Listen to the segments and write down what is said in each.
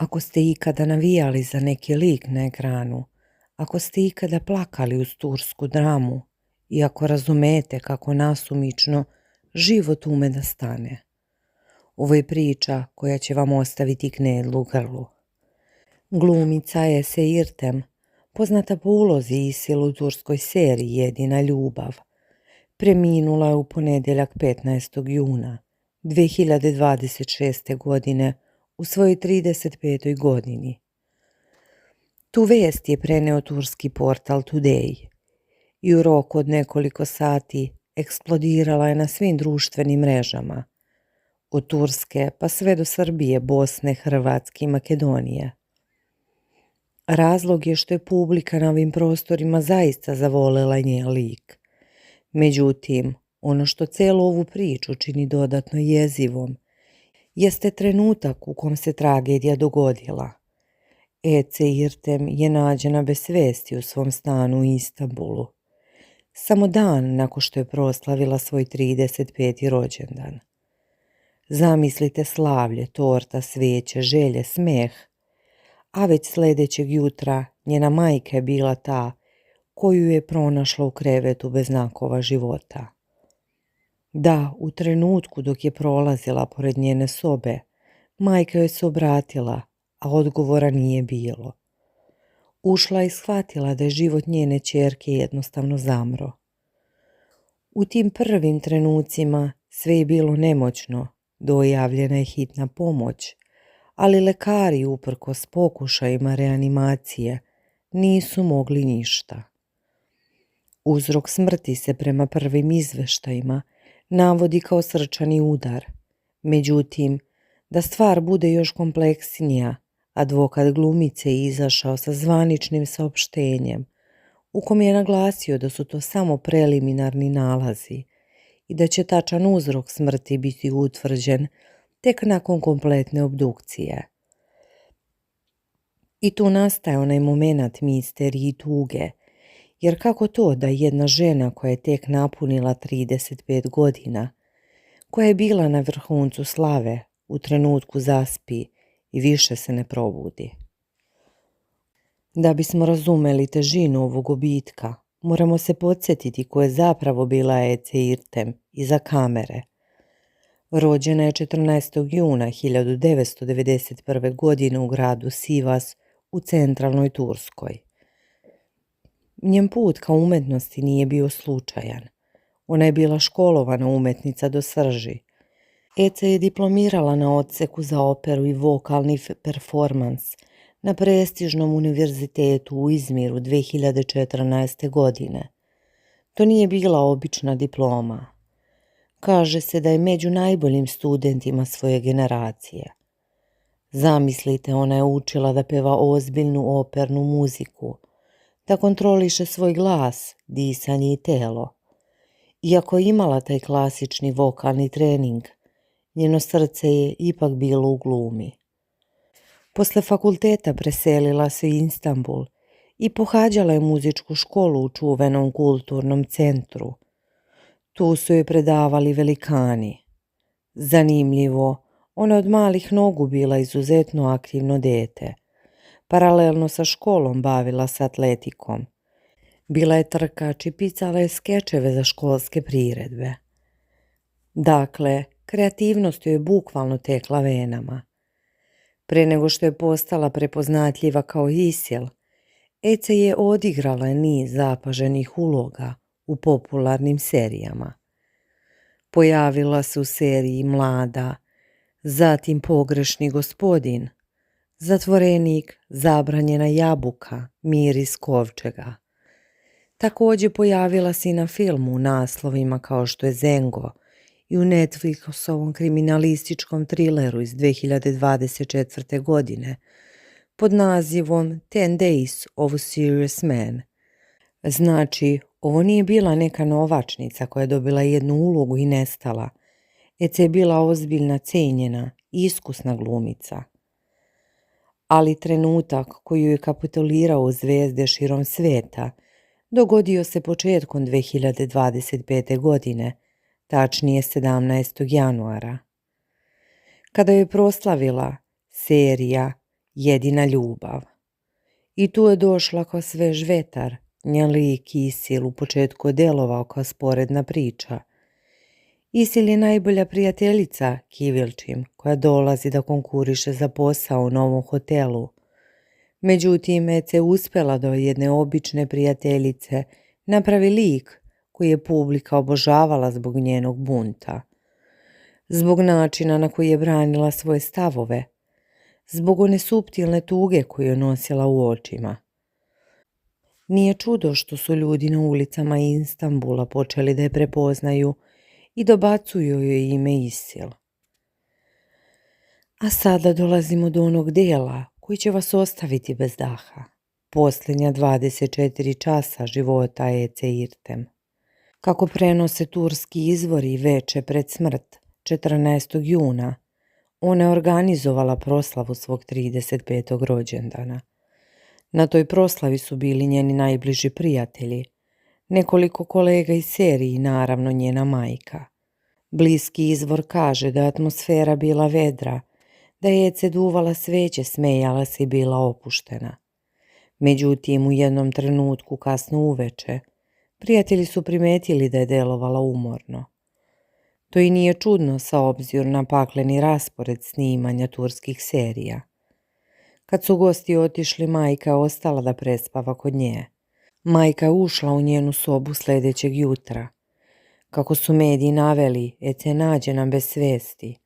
Ako ste ikada navijali za neki lik na ekranu, ako ste ikada plakali uz tursku dramu i ako razumete kako nasumično život ume da stane. Ovo je priča koja će vam ostaviti knedlu u grlu. Glumica Ese Irtem, poznata po ulozi Isil u turskoj seriji Jedina ljubav, preminula je u ponedjeljak 15. juna 2026. godine u svojoj 35. godini. Tu vest je preneo turski portal Today i u roku od nekoliko sati eksplodirala je na svim društvenim mrežama, od Turske pa sve do Srbije, Bosne, Hrvatske i Makedonije. Razlog je što je publika na ovim prostorima zaista zavolela njen lik. Međutim, ono što celu ovu priču čini dodatno jezivom jeste trenutak u kom se tragedija dogodila. Ece Irtem je nađena bez svesti u svom stanu u Istanbulu, samo dan nakon što je proslavila svoj 35. rođendan. Zamislite slavlje, torta, svijeće, želje, smeh, a već sljedećeg jutra njena majka je bila ta koju je pronašla u krevetu bez znakova života. Da, u trenutku dok je prolazila pored njene sobe, majka joj se obratila, a odgovora nije bilo. Ušla i shvatila da je život njene ćerke jednostavno zamro. U tim prvim trenucima sve je bilo nemoćno, dojavljena je hitna pomoć, ali lekari uprkos pokušajima reanimacije nisu mogli ništa. Uzrok smrti se prema prvim izveštajima navodi kao srčani udar. Međutim, da stvar bude još kompleksnija, advokat glumice je izašao sa zvaničnim saopštenjem u kom je naglasio da su to samo preliminarni nalazi i da će tačan uzrok smrti biti utvrđen tek nakon kompletne obdukcije. I tu nastaje onaj momenat misterije i tuge, jer kako to da jedna žena koja je tek napunila 35 godina, koja je bila na vrhuncu slave, u trenutku zaspi i više se ne probudi. Da bismo razumeli težinu ovog gubitka, moramo se podsjetiti ko je zapravo bila Ece Irtem iza kamere. Rođena je 14. juna 1991. godine u gradu Sivas u centralnoj Turskoj. Njen put ka umetnosti nije bio slučajan. Ona je bila školovana umetnica do srži. Ece je diplomirala na odseku za operu i vokalni performans na prestižnom univerzitetu u Izmiru 2014. godine. To nije bila obična diploma. Kaže se da je među najboljim studentima svoje generacije. Zamislite, ona je učila da peva ozbiljnu opernu muziku, da kontroliše svoj glas, disanje i telo. Iako je imala taj klasični vokalni trening, njeno srce je ipak bilo u glumi. Posle fakulteta preselila se u Istanbul i pohađala je muzičku školu u čuvenom kulturnom centru. Tu su joj predavali velikani. Zanimljivo, ona od malih nogu bila izuzetno aktivno dete. Paralelno sa školom bavila se atletikom. Bila je trkač i pisala je skečeve za školske priredbe. Dakle, kreativnost joj je bukvalno tekla venama. Pre nego što je postala prepoznatljiva kao Isil, Ece je odigrala niz zapaženih uloga u popularnim serijama. Pojavila se u seriji Mlada, zatim Pogrešni gospodin, Zatvorenik, Zabranjena jabuka, Miris kovčega. Također pojavila se i na filmu u naslovima kao što je Zengo i u Netflixovom kriminalističkom trileru iz 2024. godine pod nazivom 10 Days of a Serious Man. Znači, ovo nije bila neka novačnica koja je dobila jednu ulogu i nestala. Ece je bila ozbiljna, cenjena i iskusna glumica. Ali trenutak koji ju je kapitulirao u zvezde širom sveta dogodio se početkom 2025. godine, tačnije 17. januara. Kada je proslavila serija jedina ljubav. I tu je došla kao svež vetar, njen lik Isil u početku delovao kao sporedna priča. Isil je najbolja prijateljica Kivilčim, koja dolazi da konkuriše za posao u novom hotelu. Međutim, Ece uspjela da od jedne obične prijateljice napravi lik koji je publika obožavala zbog njenog bunta, zbog načina na koji je branila svoje stavove, zbog one suptilne tuge koju je nosila u očima. Nije čudo što su ljudi na ulicama Istanbula počeli da je prepoznaju i dobacuju joj ime Isil. A sada dolazimo do onog dela koji će vas ostaviti bez daha. Posljednja 24 časa života Ece Irtem. Kako prenose turski izvori veče pred smrt, 14. juna, ona je organizovala proslavu svog 35. rođendana. Na toj proslavi su bili njeni najbliži prijatelji, nekoliko kolega iz serije i naravno njena majka. Bliski izvor kaže da je atmosfera bila vedra, da je Ece duvala sveće, smejala se i bila opuštena. Međutim, u jednom trenutku kasno uveče, prijatelji su primetili da je delovala umorno. To i nije čudno sa obzirom na pakleni raspored snimanja turskih serija. Kad su gosti otišli, majka je ostala da prespava kod nje. Majka je ušla u njenu sobu sljedećeg jutra. Kako su mediji naveli, Ece je nađena bez svesti.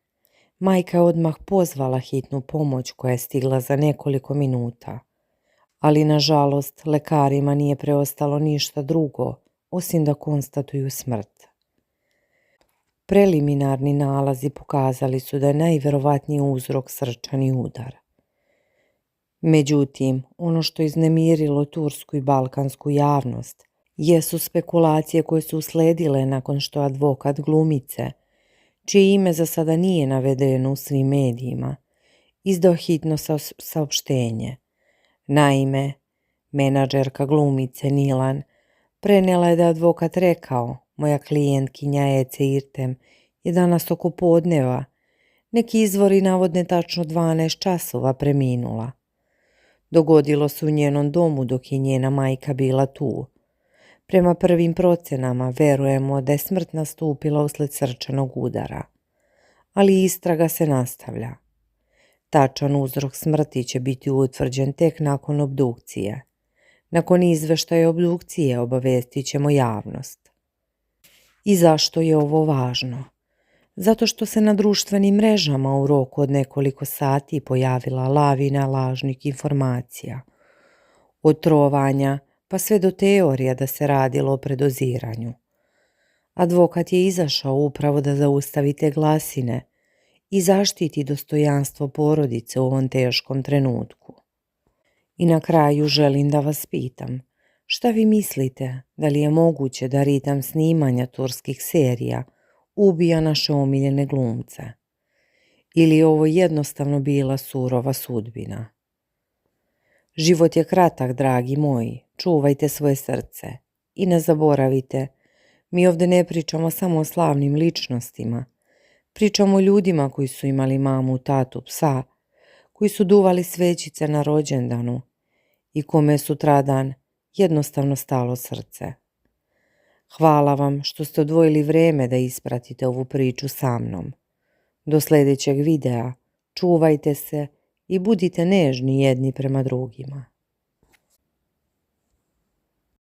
Majka je odmah pozvala hitnu pomoć koja je stigla za nekoliko minuta. Ali nažalost lekarima nije preostalo ništa drugo osim da konstatuju smrt. Preliminarni nalazi pokazali su da je najvjerovatniji uzrok srčani udar. Međutim, ono što je iznemirilo tursku i balkansku javnost jesu spekulacije koje su usledile nakon što advokat glumice, čije ime za sada nije navedeno u svim medijima, izdao hitno saopštenje. Naime, menadžerka glumice Nilan prenijela je da je advokat rekao: moja klijentkinja Ece Irtem je danas oko podneva, neki izvori navodne tačno 12 časova, preminula. Dogodilo se u njenom domu dok je njena majka bila tu. Prema prvim procenama verujemo da je smrt nastupila usled srčanog udara. Ali istraga se nastavlja. Tačan uzrok smrti će biti utvrđen tek nakon obdukcije. Nakon izveštaja obdukcije obavestit ćemo javnost. I zašto je ovo važno? Zato što se na društvenim mrežama u roku od nekoliko sati pojavila lavina lažnih informacija. Od trovanja pa sve do teorija da se radilo o predoziranju. Advokat je izašao upravo da zaustavi te glasine i zaštiti dostojanstvo porodice u ovom teškom trenutku. I na kraju želim da vas pitam, šta vi mislite, da li je moguće da ritam snimanja turskih serija ubija naše omiljene glumce? Ili je ovo jednostavno bila surova sudbina? Život je kratak, dragi moji, čuvajte svoje srce i ne zaboravite, mi ovdje ne pričamo samo o slavnim ličnostima, pričamo o ljudima koji su imali mamu, tatu, psa, koji su duvali svećice na rođendanu i kome je sutradan jednostavno stalo srce. Hvala vam što ste odvojili vrijeme da ispratite ovu priču sa mnom. Do sljedećeg videa čuvajte se i budite nežni jedni prema drugima.